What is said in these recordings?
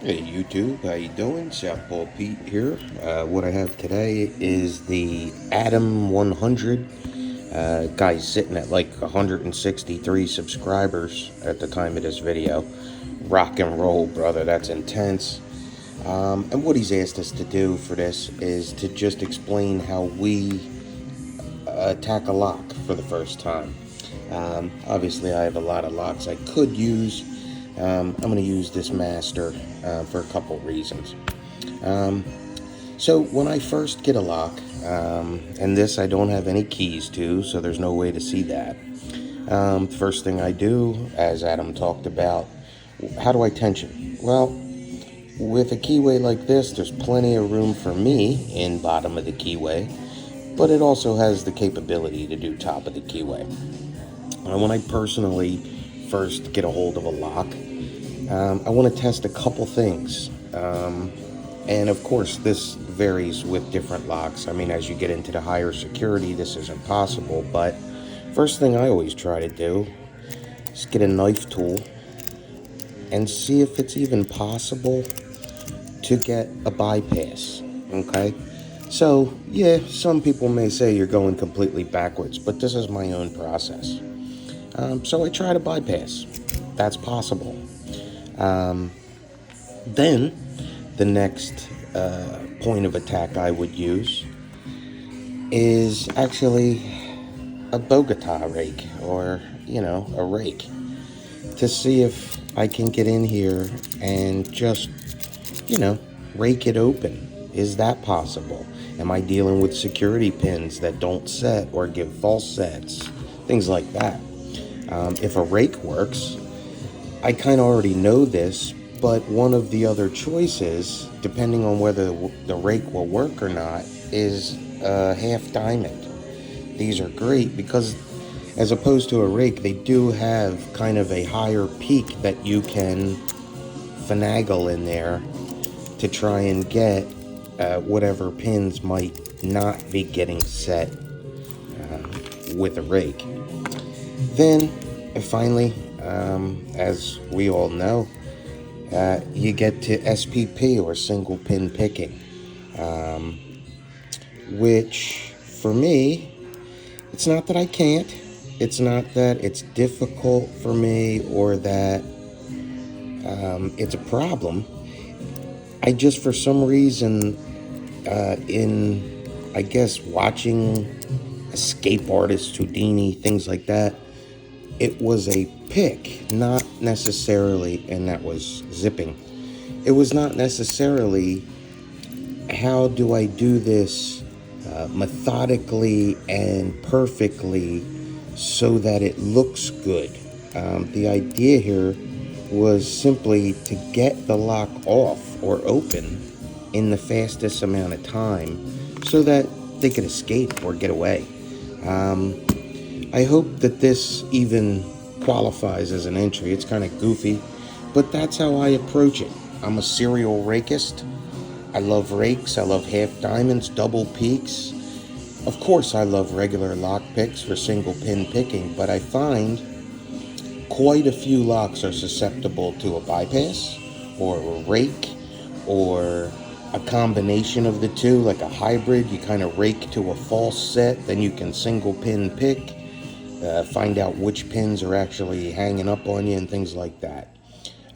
Hey YouTube, how you doing? South Pole Pete here. What I have today is the Adam 100. Guy's sitting at like 163 subscribers at the time of this video. Rock and roll, brother. That's intense. And what he's asked us to do for this is to just explain how we attack a lock for the first time. Obviously, I have a lot of locks I could use. I'm going to use this master for a couple reasons. So when I first get a lock, and this I don't have any keys to, so there's no way to see that. First thing I do, as Adam talked about, how do I tension? Well, with a keyway like this, there's plenty of room for me in bottom of the keyway, but it also has the capability to do top of the keyway. When I personally first get a hold of a lock, I want to test a couple things. And of course, this varies with different locks. I mean, as you get into the higher security, this isn't possible. But first thing I always try to do is get a knife tool and see if it's even possible to get a bypass. Okay? So, yeah, some people may say you're going completely backwards, but this is my own process. So I try to bypass. That's possible. Then the next point of attack I would use is actually a Bogota rake, or a rake, to see if I can get in here and just rake it open. Is that possible? Am I dealing with security pins that don't set or give false sets, things like that? If a rake works, I kind of already know this, but one of the other choices, depending on whether the rake will work or not, is a half diamond. These are great because, as opposed to a rake, they do have kind of a higher peak that you can finagle in there to try and get whatever pins might not be getting set with a rake. Then, finally, as we all know, you get to SPP, or single pin picking, which for me, it's not that I can't, it's not that it's difficult for me or that it's a problem. I just, for some reason, I guess, watching escape artists, Houdini, things like that, it was a pick, not necessarily, and that was zipping. It was not necessarily, how do I do this methodically and perfectly so that it looks good. The idea here was simply to get the lock off or open in the fastest amount of time so that they could escape or get away. I hope that this even qualifies as an entry. It's kind of goofy, but that's how I approach it. I'm a serial rakist. I love rakes. I love half diamonds, double peaks. Of course, I love regular lock picks for single pin picking, but I find quite a few locks are susceptible to a bypass or a rake, or a combination of the two, like a hybrid. You kind of rake to a false set, then you can single pin pick, find out which pins are actually hanging up on you and things like that.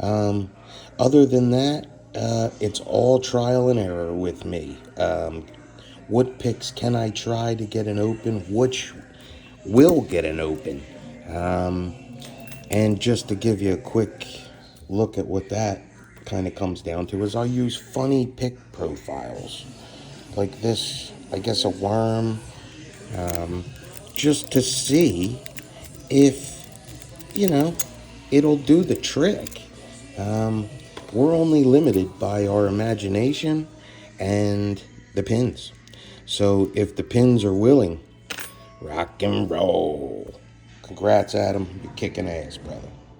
Other than that, it's all trial and error with me. What picks can I try to get an open? Which will get an open? And just to give you a quick look at what that kind of comes down to, is I'll use funny pick profiles like this, I guess a worm, just to see if it'll do the trick. We're only limited by our imagination and the pins. So if the pins are willing, rock and roll. Congrats, Adam. You're kicking ass, brother.